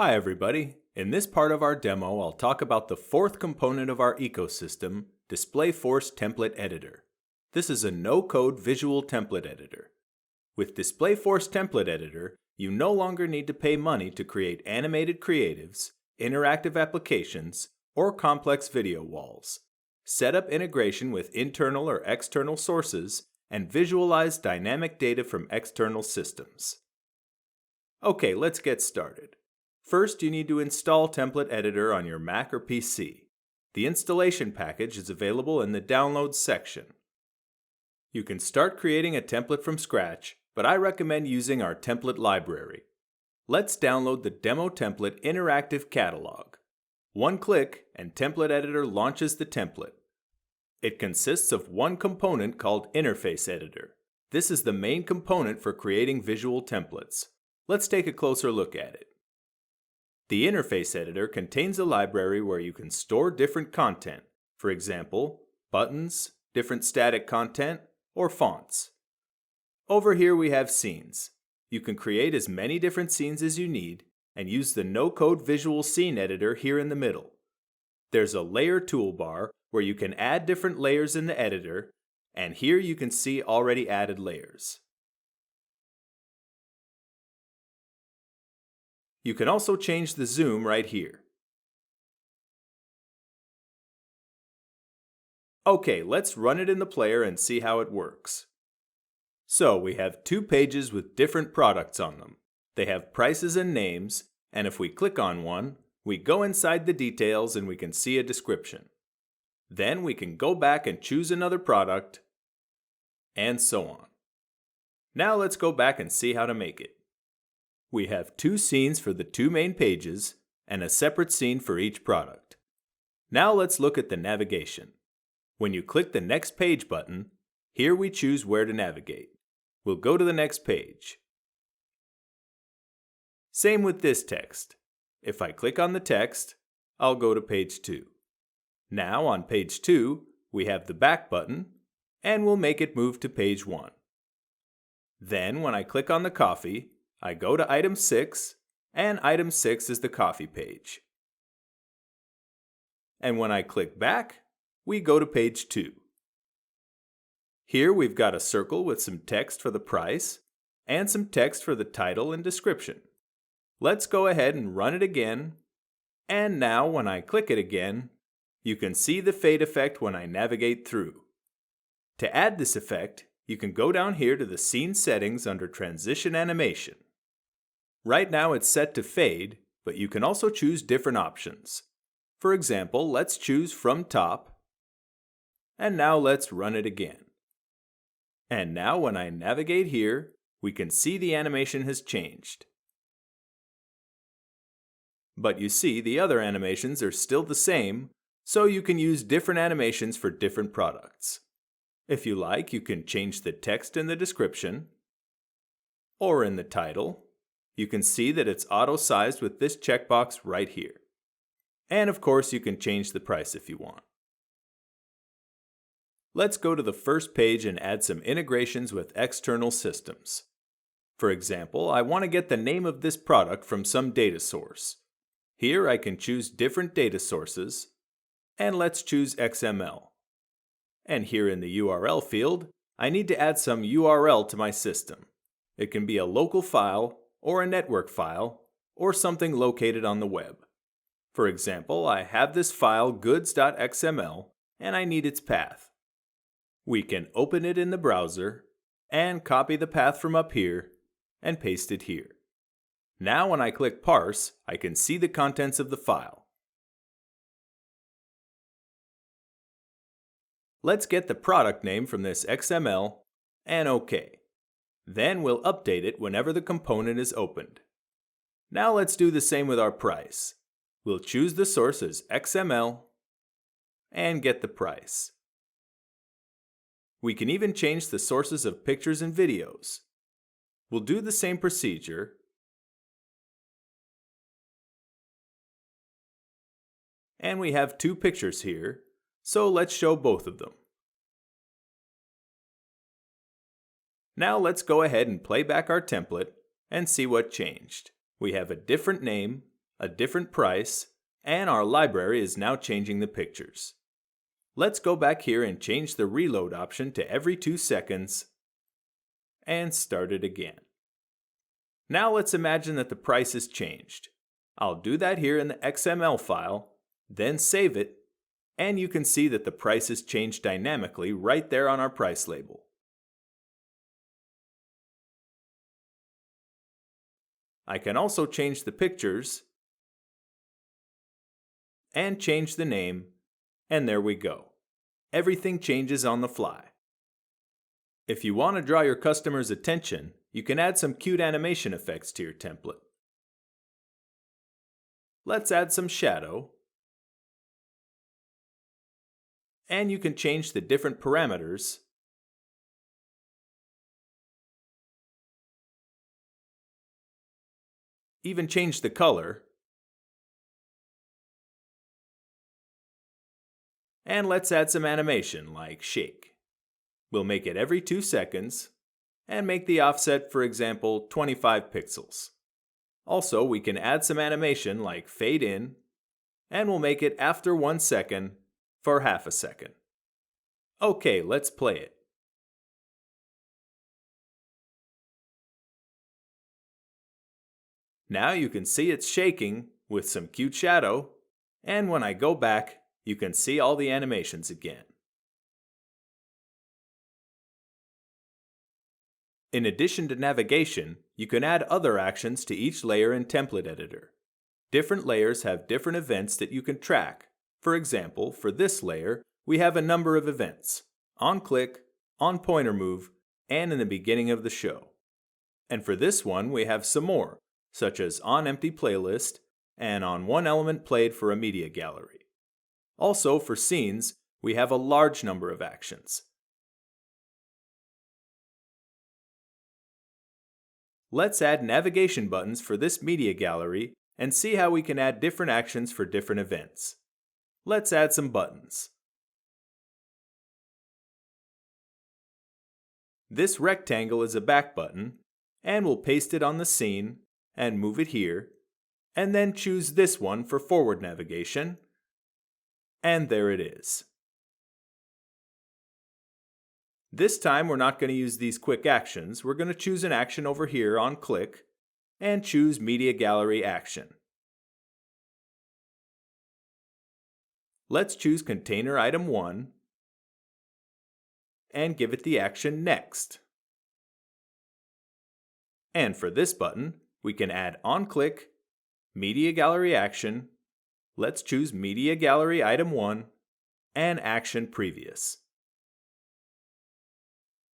Hi everybody. In this part of our demo, I'll talk about the fourth component of our ecosystem, DisplayForce Template Editor. This is a no-code visual template editor. With DisplayForce Template Editor, you no longer need to pay money to create animated creatives, interactive applications, or complex video walls. Set up integration with internal or external sources, and visualize dynamic data from external systems. Okay, let's get started. First, you need to install Template Editor on your Mac or PC. The installation package is available in the Downloads section. You can start creating a template from scratch, but I recommend using our template library. Let's download the Demo Template Interactive Catalog. One click and Template Editor launches the template. It consists of one component called Interface Editor. This is the main component for creating visual templates. Let's take a closer look at it. The Interface Editor contains a library where you can store different content, for example, buttons, different static content, or fonts. Over here we have scenes. You can create as many different scenes as you need and use the no-code visual scene editor here in the middle. There's a layer toolbar where you can add different layers in the editor, and here you can see already added layers. You can also change the zoom right here. Okay, let's run it in the player and see how it works. So we have two pages with different products on them. They have prices and names, and if we click on one, we go inside the details and we can see a description. Then we can go back and choose another product, and so on. Now let's go back and see how to make it. We have two scenes for the two main pages, and a separate scene for each product. Now let's look at the navigation. When you click the Next Page button, here we choose where to navigate. We'll go to the next page. Same with this text. If I click on the text, I'll go to page 2. Now on page 2, we have the back button, and we'll make it move to page 1. Then when I click on the coffee, I go to item 6, and item 6 is the coffee page. And when I click back, we go to page 2. Here we've got a circle with some text for the price, and some text for the title and description. Let's go ahead and run it again, and now when I click it again, you can see the fade effect when I navigate through. To add this effect, you can go down here to the Scene Settings under Transition Animation. Right now it's set to fade, but you can also choose different options. For example, let's choose From Top, and now let's run it again. And now when I navigate here, we can see the animation has changed. But you see the other animations are still the same, so you can use different animations for different products. If you like, you can change the text in the description, or in the title. You can see that it's auto-sized with this checkbox right here. And of course, you can change the price if you want. Let's go to the first page and add some integrations with external systems. For example, I want to get the name of this product from some data source. Here I can choose different data sources, and let's choose XML. And here in the URL field, I need to add some URL to my system. It can be a local file, or a network file, or something located on the web. For example, I have this file goods.xml, and I need its path. We can open it in the browser, and copy the path from up here, and paste it here. Now when I click Parse, I can see the contents of the file. Let's get the product name from this XML, and OK. Then we'll update it whenever the component is opened. Now let's do the same with our price. We'll choose the source as XML, and get the price. We can even change the sources of pictures and videos. We'll do the same procedure, and we have two pictures here, so let's show both of them. Now let's go ahead and play back our template and see what changed. We have a different name, a different price, and our library is now changing the pictures. Let's go back here and change the reload option to every 2 seconds and start it again. Now let's imagine that the price has changed. I'll do that here in the XML file, then save it, and you can see that the price has changed dynamically right there on our price label. I can also change the pictures and change the name, and there we go. Everything changes on the fly. If you want to draw your customer's attention, you can add some cute animation effects to your template. Let's add some shadow. And you can change the different parameters. Even change the color. And let's add some animation like shake. We'll make it every 2 seconds and make the offset, for example, 25 pixels. Also, we can add some animation like fade in, and we'll make it after 1 second for half a second. Okay, let's play it. Now you can see it's shaking with some cute shadow, and when I go back, you can see all the animations again. In addition to navigation, you can add other actions to each layer in Template Editor. Different layers have different events that you can track. For example, for this layer, we have a number of events: on click, on pointer move, and in the beginning of the show. And for this one, we have some more, such as on empty playlist and on one element played for a media gallery. Also, for scenes, we have a large number of actions. Let's add navigation buttons for this media gallery and see how we can add different actions for different events. Let's add some buttons. This rectangle is a back button, and we'll paste it on the scene and move it here, and then choose this one for forward navigation, and there it is. This time we're not going to use these quick actions. We're going to choose an action over here on click and choose Media Gallery Action. Let's choose Container Item 1 and give it the action Next. And for this button, we can add on click, Media Gallery Action. Let's choose Media Gallery Item 1 and Action Previous.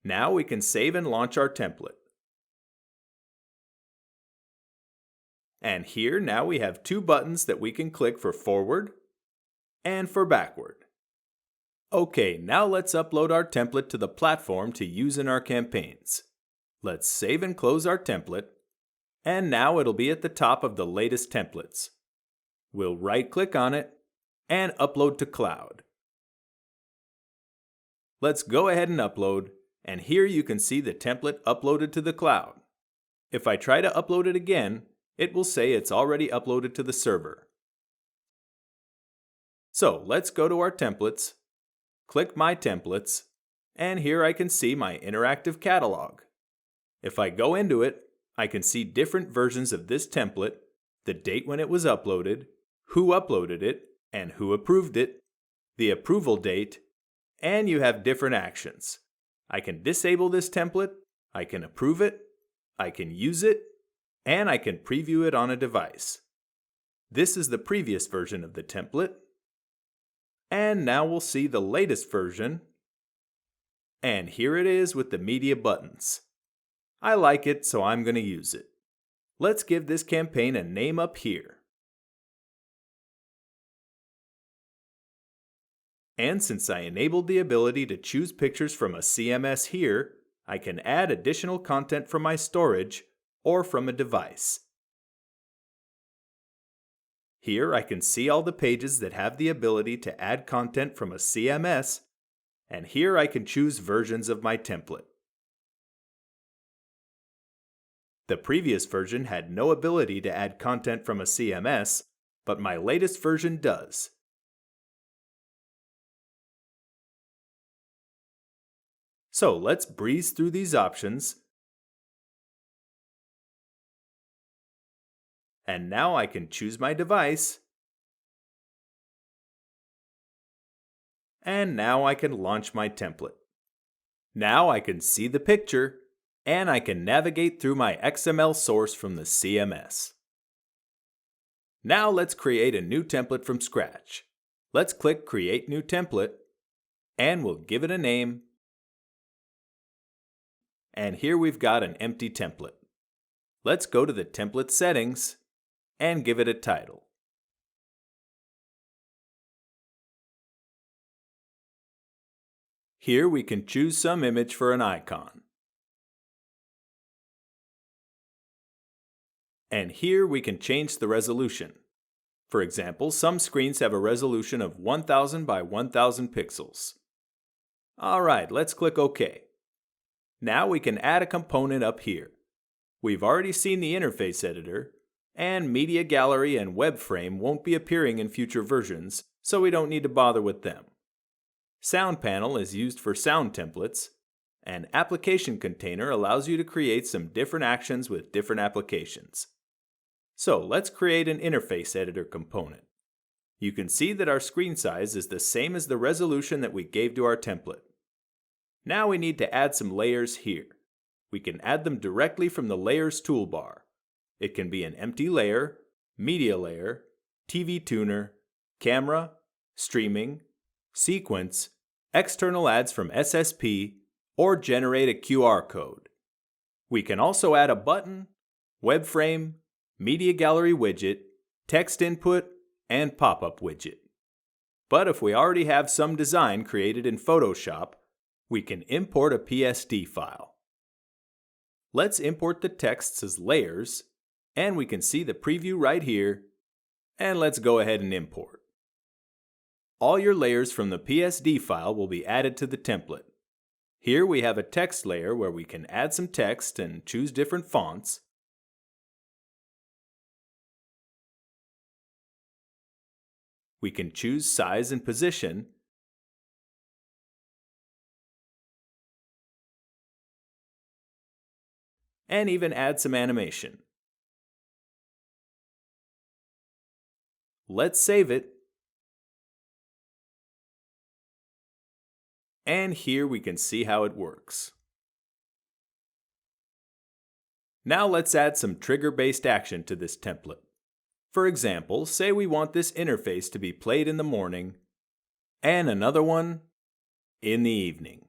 Now we can save and launch our template. And here now we have 2 buttons that we can click for forward and for backward. Okay, now let's upload our template to the platform to use in our campaigns. Let's save and close our template, and now it'll be at the top of the latest templates. We'll right-click on it and upload to cloud. Let's go ahead and upload. And here you can see the template uploaded to the cloud. If I try to upload it again, it will say it's already uploaded to the server. So let's go to our templates, click My Templates, and here I can see my interactive catalog. If I go into it, I can see different versions of this template, the date when it was uploaded, who uploaded it, and who approved it, the approval date, and you have different actions. I can disable this template, I can approve it, I can use it, and I can preview it on a device. This is the previous version of the template. And now we'll see the latest version. And here it is with the media buttons. I like it, so I'm going to use it. Let's give this campaign a name up here. And since I enabled the ability to choose pictures from a CMS here, I can add additional content from my storage or from a device. Here I can see all the pages that have the ability to add content from a CMS, and here I can choose versions of my template. The previous version had no ability to add content from a CMS, but my latest version does. So let's breeze through these options. And now I can choose my device. And now I can launch my template. Now I can see the picture, and I can navigate through my XML source from the CMS. Now let's create a new template from scratch. Let's click Create New Template, and we'll give it a name. And here we've got an empty template. Let's go to the template settings and give it a title. Here we can choose some image for an icon. And here we can change the resolution. For example, some screens have a resolution of 1000 by 1000 pixels. Alright, let's click OK. Now we can add a component up here. We've already seen the interface editor, and Media Gallery and Web Frame won't be appearing in future versions, so we don't need to bother with them. Sound Panel is used for sound templates, and Application Container allows you to create some different actions with different applications. So let's create an interface editor component. You can see that our screen size is the same as the resolution that we gave to our template. Now we need to add some layers here. We can add them directly from the Layers toolbar. It can be an empty layer, media layer, TV tuner, camera, streaming, sequence, external ads from SSP, or generate a QR code. We can also add a button, web frame, media gallery widget, text input, and pop-up widget. But if we already have some design created in Photoshop, we can import a PSD file. Let's import the texts as layers, and we can see the preview right here, and let's go ahead and import. All your layers from the PSD file will be added to the template. Here we have a text layer where we can add some text and choose different fonts. We can choose size and position. And even add some animation. Let's save it. And here we can see how it works. Now let's add some trigger-based action to this template. For example, say we want this interface to be played in the morning and another one in the evening.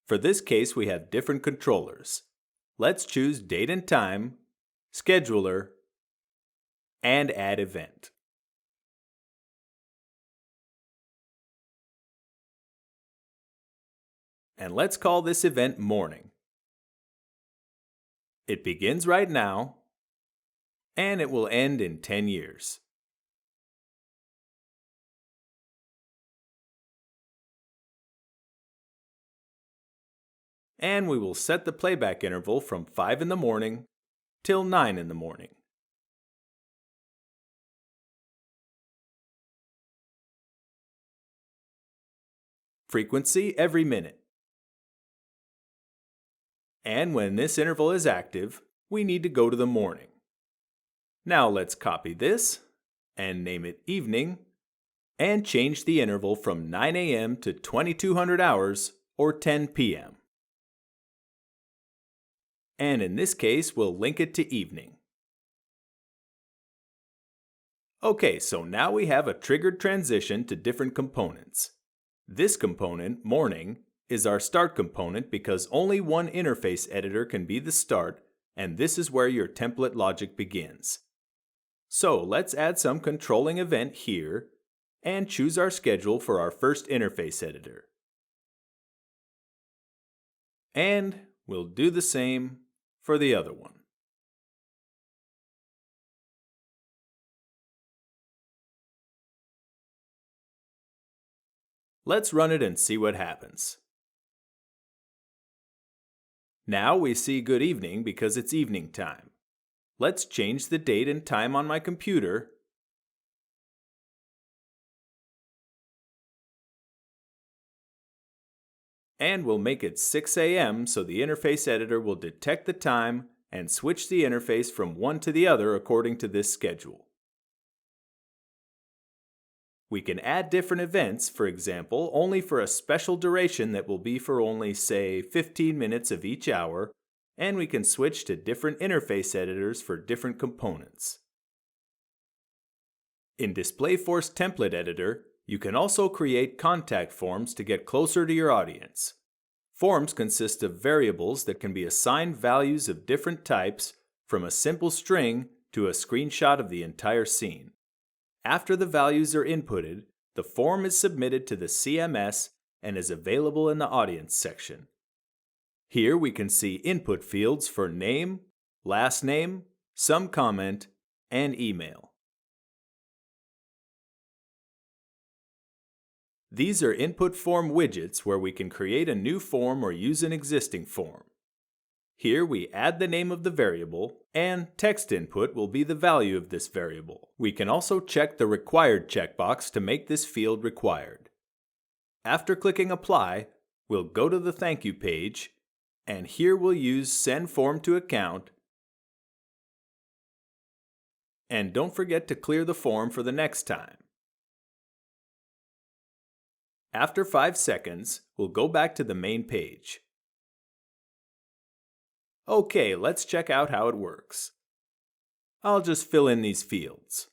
For this case, we have different controllers. Let's choose Date and Time, Scheduler, and Add Event. And let's call this event Morning. It begins right now, and it will end in 10 years. And we will set the playback interval from 5 in the morning till 9 in the morning. Frequency every minute. And when this interval is active, we need to go to the morning. Now let's copy this and name it evening and change the interval from 9 a.m. to 2200 hours or 10 p.m. And in this case, we'll link it to evening. Okay, so now we have a triggered transition to different components. This component, morning, is our start component because only one interface editor can be the start, and this is where your template logic begins. So let's add some controlling event here and choose our schedule for our first interface editor. And we'll do the same for the other one. Let's run it and see what happens. Now we see good evening because it's evening time. Let's change the date and time on my computer. And we'll make it 6 a.m. so the interface editor will detect the time and switch the interface from one to the other according to this schedule. We can add different events, for example, only for a special duration that will be for only, say, 15 minutes of each hour, and we can switch to different interface editors for different components. In DisplayForce Template Editor, you can also create contact forms to get closer to your audience. Forms consist of variables that can be assigned values of different types, from a simple string to a screenshot of the entire scene. After the values are inputted, the form is submitted to the CMS and is available in the Audience section. Here we can see input fields for name, last name, some comment, and email. These are input form widgets where we can create a new form or use an existing form. Here we add the name of the variable, and text input will be the value of this variable. We can also check the Required checkbox to make this field required. After clicking Apply, we'll go to the Thank You page, and here we'll use Send Form to Account. And don't forget to clear the form for the next time. After 5 seconds, we'll go back to the main page. Okay, let's check out how it works. I'll just fill in these fields.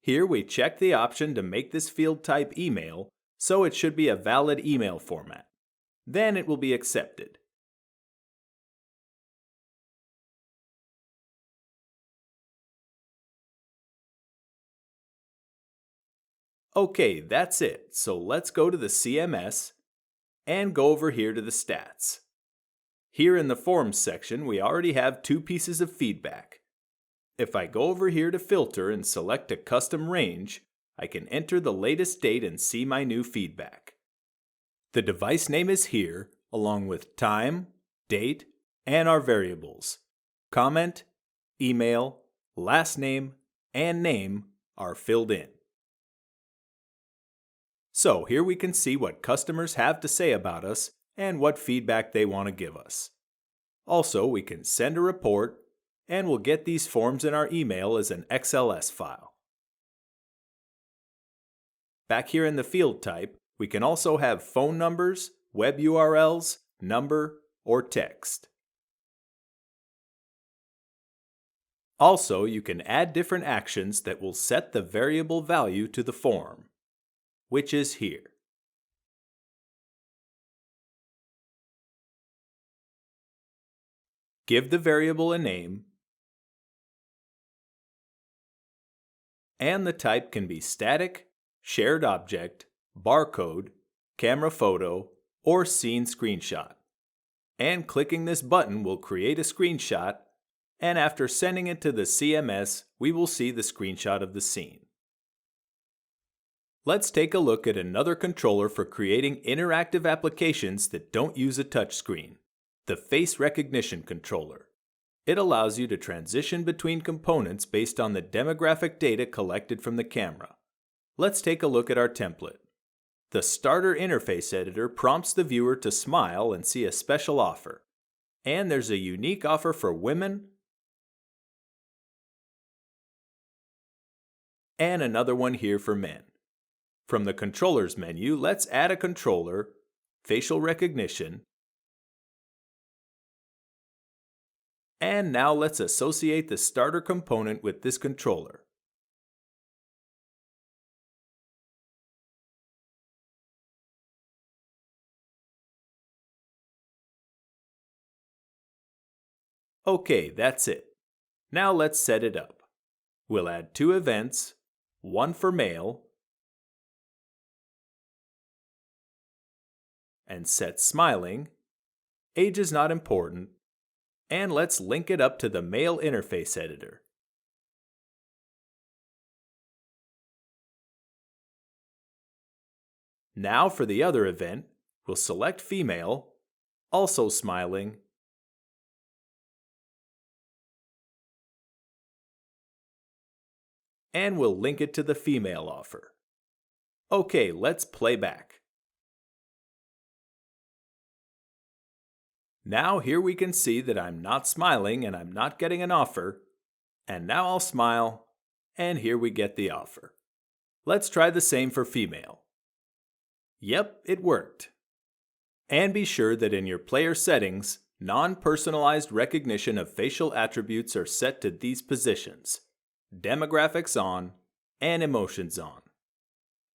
Here we check the option to make this field type email, so it should be a valid email format. Then it will be accepted. Okay, that's it. So let's go to the CMS and go over here to the stats. Here in the Forms section, we already have 2 pieces of feedback. If I go over here to Filter and select a custom range, I can enter the latest date and see my new feedback. The device name is here, along with time, date, and our variables. Comment, email, last name, and name are filled in. So here we can see what customers have to say about us and what feedback they want to give us. Also, we can send a report, and we'll get these forms in our email as an XLS file. Back here in the field type, we can also have phone numbers, web URLs, number, or text. Also, you can add different actions that will set the variable value to the form, which is here. Give the variable a name, and the type can be static, shared object, barcode, camera photo, or scene screenshot. And clicking this button will create a screenshot, and after sending it to the CMS, we will see the screenshot of the scene. Let's take a look at another controller for creating interactive applications that don't use a touchscreen, the Face Recognition Controller. It allows you to transition between components based on the demographic data collected from the camera. Let's take a look at our template. The Starter Interface Editor prompts the viewer to smile and see a special offer. And there's a unique offer for women and another one here for men. From the Controllers menu, let's add a controller, Facial Recognition, and now let's associate the starter component with this controller. Okay, that's it. Now let's set it up. We'll add 2 events, one for male, and set smiling age is not important, and let's link it up to the Mail Interface Editor. Now for the other event, we'll select Female, also smiling, and we'll link it to the female offer. Okay, let's play back. Now here we can see that I'm not smiling and I'm not getting an offer. And now I'll smile, and here we get the offer. Let's try the same for female. Yep, it worked. And be sure that in your player settings, non-personalized recognition of facial attributes are set to these positions: demographics on and emotions on.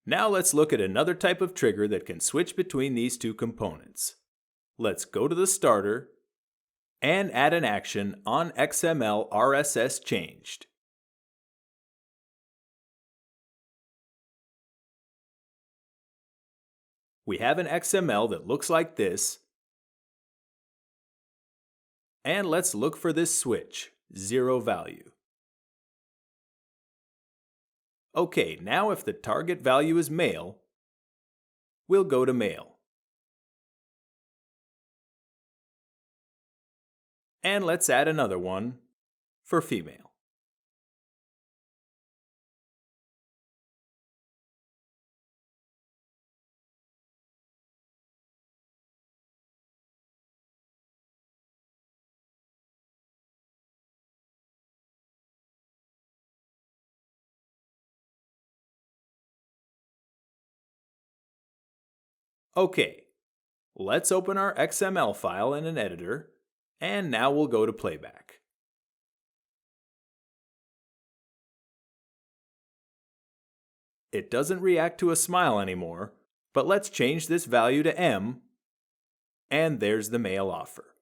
Now let's look at another type of trigger that can switch between these two components. Let's go to the starter and add an action on XML RSS changed. We have an XML that looks like this, and let's look for this switch, 0 value. Okay, now if the target value is male, we'll go to male. And let's add another one for female. Okay, let's open our XML file in an editor, and now we'll go to playback. It doesn't react to a smile anymore, but let's change this value to M, and there's the mail offer.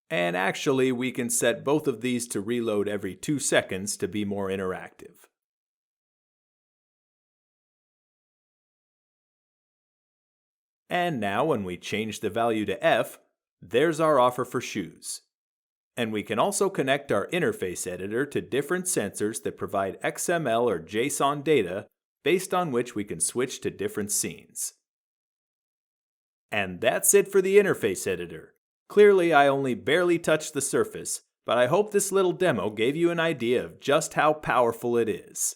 And actually, we can set both of these to reload every 2 seconds to be more interactive. And now when we change the value to F, there's our offer for shoes. And we can also connect our interface editor to different sensors that provide XML or JSON data based on which we can switch to different scenes. And that's it for the interface editor. Clearly, I only barely touched the surface, but I hope this little demo gave you an idea of just how powerful it is.